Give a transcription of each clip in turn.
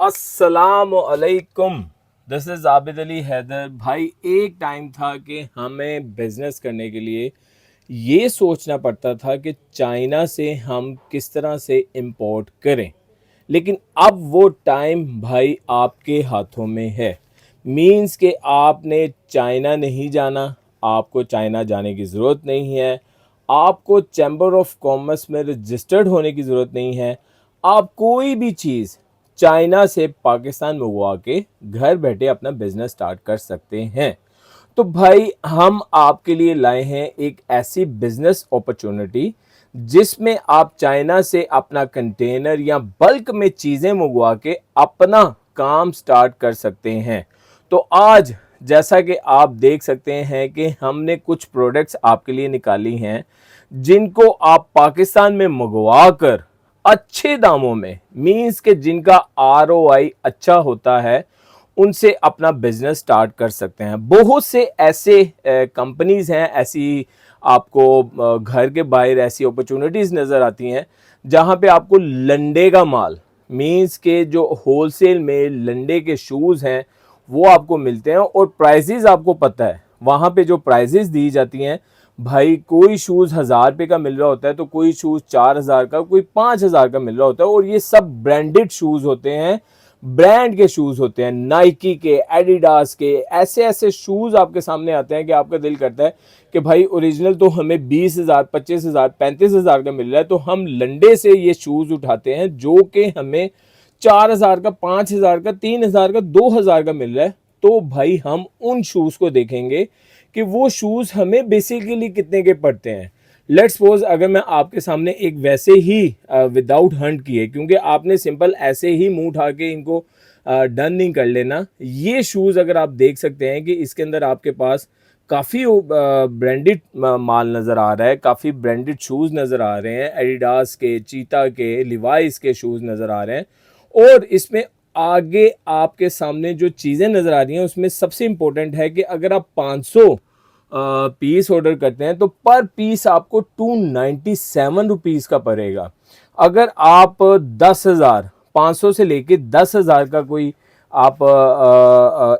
अस्सलाम अलैकुम। This is Abid Ali Haider. भाई एक टाइम था कि हमें बिज़नेस करने के लिए ये सोचना पड़ता था कि चाइना से हम किस तरह से इंपोर्ट करें, लेकिन अब वो टाइम भाई आपके हाथों में है। मींस कि आपने चाइना नहीं जाना, आपको चाइना जाने की ज़रूरत नहीं है, आपको चैम्बर ऑफ कॉमर्स में रजिस्टर्ड होने की ज़रूरत नहीं है। आप कोई भी चीज़ चाइना से पाकिस्तान मंगवा के घर बैठे अपना बिजनेस स्टार्ट कर सकते हैं। तो भाई हम आपके लिए लाए हैं एक ऐसी बिजनेस अपॉर्चुनिटी जिसमें आप चाइना से अपना कंटेनर या बल्क में चीज़ें मंगवा के अपना काम स्टार्ट कर सकते हैं। तो आज जैसा कि आप देख सकते हैं कि हमने कुछ प्रोडक्ट्स आपके लिए निकाली हैं जिनको आप पाकिस्तान में मंगवा कर अच्छे दामों में, मींस के जिनका आरओआई अच्छा होता है, उनसे अपना बिजनेस स्टार्ट कर सकते हैं। बहुत से ऐसे कंपनीज हैं, ऐसी आपको घर के बाहर ऐसी अपॉर्चुनिटीज़ नज़र आती हैं जहां पे आपको लंडे का माल, मींस के जो होलसेल में लंडे के शूज़ हैं वो आपको मिलते हैं और प्राइजेज आपको पता है वहाँ पे जो प्राइजेज दी जाती हैं। भाई कोई शूज़ 1000 रुपये का मिल रहा होता है तो कोई शूज़ 4000 का, कोई 5000 का मिल रहा होता है, और ये सब ब्रांडेड शूज़ होते हैं, ब्रांड के शूज़ होते हैं, नाइकी के, एडिडास के। ऐसे ऐसे शूज़ आपके सामने आते हैं कि आपका दिल करता है कि भाई ओरिजिनल तो हमें 20,000, 25,000, 35,000 का मिल रहा है, तो हम लंडे से ये शूज़ उठाते हैं जो कि हमें 4000 का, 5000 का, 3000 का, 2000 का मिल रहा है। तो भाई हम उन शूज़ को देखेंगे कि वो शूज़ हमें बेसिकली कितने के पड़ते हैं। लेट्स सपोज अगर मैं आपके सामने एक वैसे ही विदाउट हंट किए, क्योंकि आपने सिंपल ऐसे ही मुंह उठा के इनको डन नहीं कर लेना। ये शूज़ अगर आप देख सकते हैं कि इसके अंदर आपके पास काफ़ी ब्रांडेड माल नज़र आ रहा है, काफ़ी ब्रांडेड शूज़ नज़र आ रहे हैं, एडिडास के, चीता के, लिवाइस के शूज़ नज़र आ रहे हैं। और इसमें आगे आपके सामने जो चीज़ें नज़र आ रही हैं उसमें सबसे इम्पोर्टेंट है कि अगर आप 500 पीस ऑर्डर करते हैं तो पर पीस आपको 297 रुपीज़ का पड़ेगा। अगर आप 10,000, 500 से लेके 10,000 का कोई आप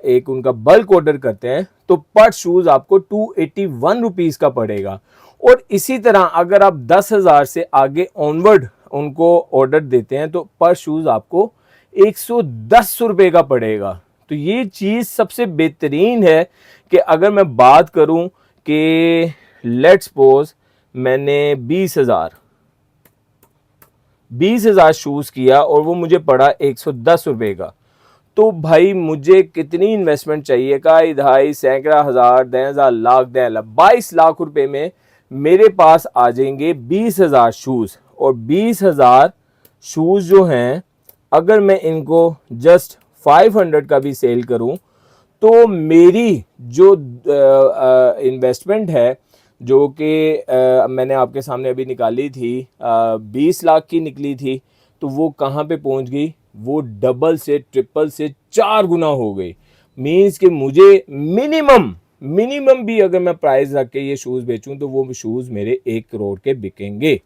एक उनका बल्क ऑर्डर करते हैं तो पर शूज़ आपको 281 रुपीज़ का पड़ेगा। और इसी तरह अगर आप 10,000 से आगे ऑनवर्ड उनको ऑर्डर देते हैं तो पर शूज़ आपको 110 रुपये का पड़ेगा। तो ये चीज़ सबसे बेहतरीन है कि अगर मैं बात करूं कि लेट्स सपोज मैंने 20,000 शूज़ किया और वो मुझे पड़ा 110 रुपये का, तो भाई मुझे कितनी इन्वेस्टमेंट चाहिए का, ढाई सैकड़ा हज़ार, 10,000, लाख, 10 लाख, 22 लाख रुपए में मेरे पास आ जाएंगे 20,000 शूज़। और 20,000 शूज़ जो हैं अगर मैं इनको जस्ट 500 का भी सेल करूं तो मेरी जो इन्वेस्टमेंट है, जो कि मैंने आपके सामने अभी निकाली थी, 20 लाख की निकली थी, तो वो कहाँ पे पहुंच गई, वो डबल से, ट्रिपल से, 4 गुना हो गई। मीन्स कि मुझे मिनिमम भी अगर मैं प्राइस रख के ये शूज़ बेचूं तो वो शूज़ मेरे 1 करोड़ के बिकेंगे।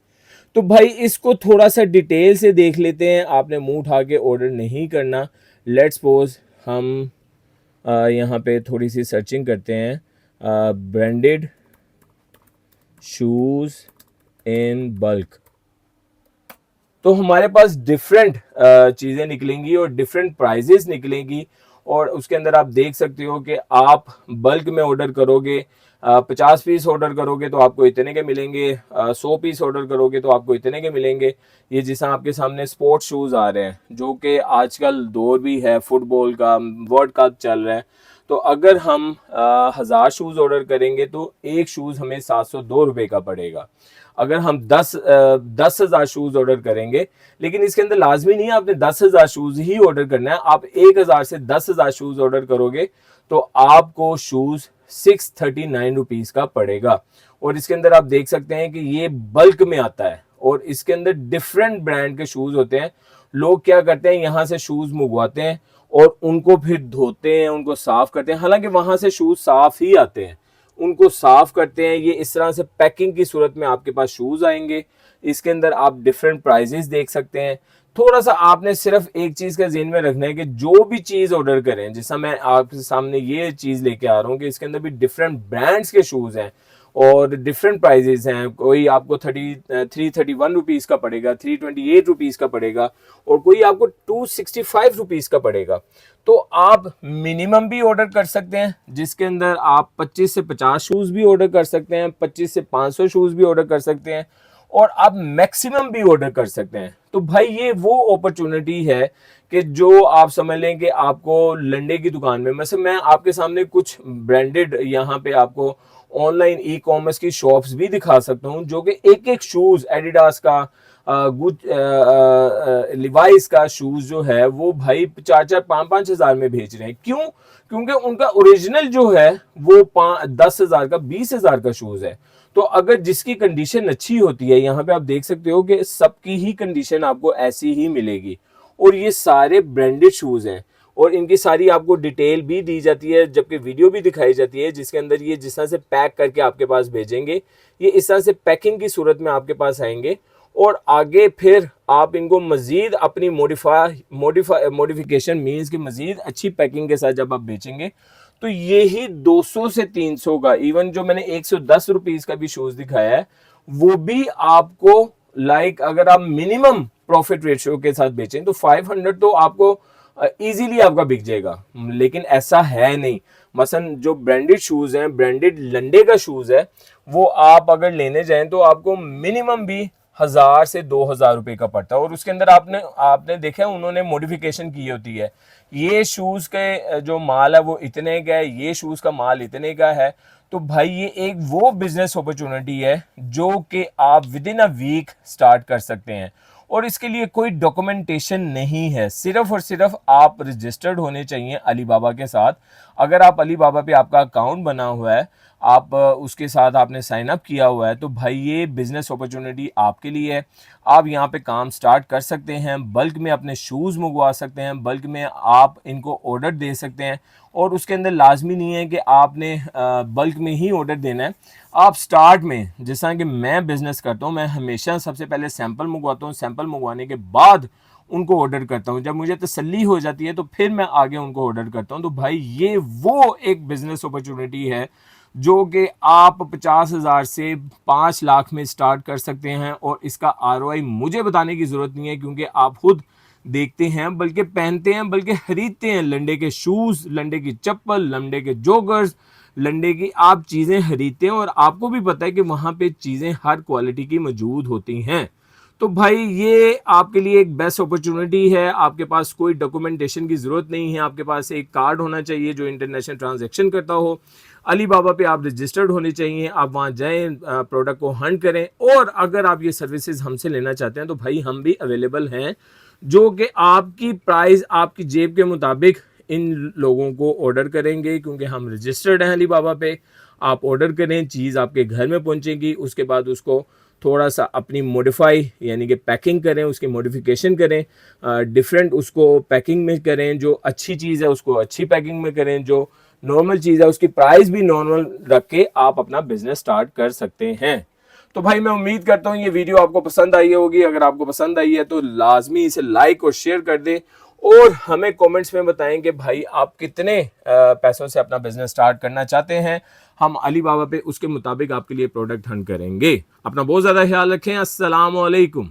तो भाई इसको थोड़ा सा डिटेल से देख लेते हैं। आपने मुंह उठा के ऑर्डर नहीं करना। लेट्स सपोज हम यहाँ पे थोड़ी सी सर्चिंग करते हैं, ब्रांडेड शूज़ इन बल्क, तो हमारे पास डिफरेंट चीज़ें निकलेंगी और डिफरेंट प्राइजेस निकलेंगी। और उसके अंदर आप देख सकते हो कि आप बल्क में ऑर्डर करोगे, 50 पीस ऑर्डर करोगे तो आपको इतने के मिलेंगे, 100 पीस ऑर्डर करोगे तो आपको इतने के मिलेंगे। ये जैसा आपके सामने स्पोर्ट्स शूज़ आ रहे हैं जो कि आजकल दौर भी है, फुटबॉल का वर्ल्ड कप चल रहा है, तो अगर हम 1000 शूज़ ऑर्डर करेंगे तो एक शूज़ हमें 702 रुपये का पड़ेगा। अगर हम 10,000 शूज़ ऑर्डर करेंगे, लेकिन इसके अंदर लाजमी नहीं है आपने 10,000 शूज़ ही ऑर्डर करना है। आप 1,000 से 10,000 शूज़ ऑर्डर करोगे तो आपको शूज़ 639 रुपीज़ का पड़ेगा। और इसके अंदर आप देख सकते हैं कि ये बल्क में आता है और इसके अंदर डिफरेंट ब्रांड के शूज़ होते हैं। लोग क्या करते हैं, यहाँ से शूज़ मंगवाते हैं और उनको फिर धोते हैं, उनको साफ़ करते हैं, हालांकि वहाँ से शूज़ साफ़ ही आते हैं, उनको साफ करते हैं। ये इस तरह से पैकिंग की सूरत में आपके पास शूज़ आएंगे। इसके अंदर आप डिफरेंट प्राइजेस देख सकते हैं। थोड़ा सा आपने सिर्फ एक चीज का ज़हन में रखना है कि जो भी चीज ऑर्डर करें, जैसा मैं आपके सामने ये चीज लेके आ रहा हूँ कि इसके अंदर भी डिफरेंट ब्रांड्स के शूज हैं और डिफरेंट प्राइजेस हैं। कोई आपको 331 रुपीज का पड़ेगा, 328 रुपीज का पड़ेगा, और कोई आपको 265 रुपीज का पड़ेगा। तो आप मिनिमम भी ऑर्डर कर सकते हैं, जिसके अंदर आप 25 से 50 शूज भी ऑर्डर कर सकते हैं, 25 से 500 शूज भी ऑर्डर कर सकते हैं, और आप मैक्सिमम भी ऑर्डर कर सकते हैं। तो भाई ये वो अपॉर्चुनिटी है कि जो आप समझ लें कि आपको लंडे की दुकान में, मतलब मैं आपके सामने कुछ ब्रांडेड यहाँ पे आपको ऑनलाइन ई कॉमर्स की शॉप्स भी दिखा सकता हूँ, जो कि एक एक शूज एडिडास का, लिवाइस का शूज जो है वो भाई 4-4 5-5 हजार में भेज रहे हैं। क्यों? क्योंकि उनका ओरिजिनल जो है वो 10 हजार का, 20 हजार का शूज है। तो अगर जिसकी कंडीशन अच्छी होती है, यहाँ पे आप देख सकते हो कि सबकी ही कंडीशन आपको ऐसी ही मिलेगी, और ये सारे ब्रांडेड शूज हैं, और इनकी सारी आपको डिटेल भी दी जाती है, जबकि वीडियो भी दिखाई जाती है, जिसके अंदर ये जिस तरह से पैक करके आपके पास भेजेंगे, ये इस तरह से पैकिंग की सूरत में आपके पास आएंगे, और आगे फिर आप इनको मजीद अपनी मॉडिफिकेशन मीन्स की मजीद अच्छी पैकिंग के साथ जब आप बेचेंगे, तो ये ही 200 से 300 का, इवन जो मैंने 110 रुपीज का भी शूज दिखाया है, वो भी आपको अगर आप मिनिमम प्रॉफिट रेशियो के साथ बेचें तो 500 तो आपको इजीली आपका बिक जाएगा। लेकिन ऐसा है नहीं। मसलन जो ब्रांडेड शूज हैं, ब्रांडेड लंडे का शूज है, वो आप अगर लेने जाएं तो आपको मिनिमम भी 1000 से 2000 रुपए का पड़ता है, और उसके अंदर आपने देखा है उन्होंने मॉडिफिकेशन की होती है। ये शूज के जो माल है वो इतने का है, ये शूज का माल इतने का है। तो भाई ये एक वो बिजनेस अपॉर्चुनिटी है जो कि आप within a week start कर सकते हैं, और इसके लिए कोई डॉक्यूमेंटेशन नहीं है, सिर्फ और सिर्फ आप रजिस्टर्ड होने चाहिए अलीबाबा के साथ। अगर आप अलीबाबा पे आपका अकाउंट बना हुआ है, आप उसके साथ आपने साइन अप किया हुआ है, तो भाई ये बिजनेस अपॉर्चुनिटी आपके लिए है। आप यहाँ पे काम स्टार्ट कर सकते हैं, बल्क में अपने शूज़ मंगवा सकते हैं, बल्क में आप इनको ऑर्डर दे सकते हैं, और उसके अंदर लाजमी नहीं है कि आपने बल्क में ही ऑर्डर देना है। आप स्टार्ट में, जैसा कि मैं बिज़नेस करता हूँ, मैं हमेशा सबसे पहले सैंपल मंगवाता हूँ, सैंपल मंगवाने के बाद उनको ऑर्डर करता हूँ। जब मुझे तसल्ली हो जाती है तो फिर मैं आगे उनको ऑर्डर करता हूँ। तो भाई ये वो एक बिज़नेस अपॉर्चुनिटी है जो कि आप 50,000 से 5 लाख में स्टार्ट कर सकते हैं, और इसका ROI मुझे बताने की ज़रूरत नहीं है, क्योंकि आप खुद देखते हैं, बल्कि पहनते हैं, बल्कि खरीदते हैं। लंडे के शूज़, लंडे की चप्पल, लंडे के जॉगर्स, लंडे की आप चीज़ें खरीदते हैं, और आपको भी पता है कि वहाँ पे चीज़ें हर क्वालिटी की मौजूद होती हैं। तो भाई ये आपके लिए एक बेस्ट अपॉर्चुनिटी है। आपके पास कोई डॉक्यूमेंटेशन की ज़रूरत नहीं है, आपके पास एक कार्ड होना चाहिए जो इंटरनेशनल ट्रांजैक्शन करता हो। अलीबाबा पे आप रजिस्टर्ड होने चाहिए, आप वहाँ जाएं, प्रोडक्ट को हंट करें, और अगर आप ये सर्विसेज हमसे लेना चाहते हैं तो भाई हम भी अवेलेबल हैं, जो कि आपकी प्राइस आपकी जेब के मुताबिक इन लोगों को ऑर्डर करेंगे, क्योंकि हम रजिस्टर्ड हैं अलीबाबा पे। आप ऑर्डर करें, चीज़ आपके घर में पहुंचेगी, उसके बाद उसको थोड़ा सा अपनी मॉडिफाई यानी कि पैकिंग करें, उसकी मॉडिफिकेशन करें, डिफरेंट उसको पैकिंग में करें। जो अच्छी चीज़ है उसको अच्छी पैकिंग में करें, जो नॉर्मल चीज़ है उसकी प्राइस भी नॉर्मल रख के आप अपना बिजनेस स्टार्ट कर सकते हैं। तो भाई मैं उम्मीद करता हूँ ये वीडियो आपको पसंद आई होगी। अगर आपको पसंद आई है तो लाजमी इसे लाइक और शेयर कर दें, और हमें कमेंट्स में बताएं कि भाई आप कितने पैसों से अपना बिजनेस स्टार्ट करना चाहते हैं। हम अलीबाबा पे उसके मुताबिक आपके लिए प्रोडक्ट हंट करेंगे। अपना बहुत ज़्यादा ख्याल रखें। अस्सलाम वालेकुम।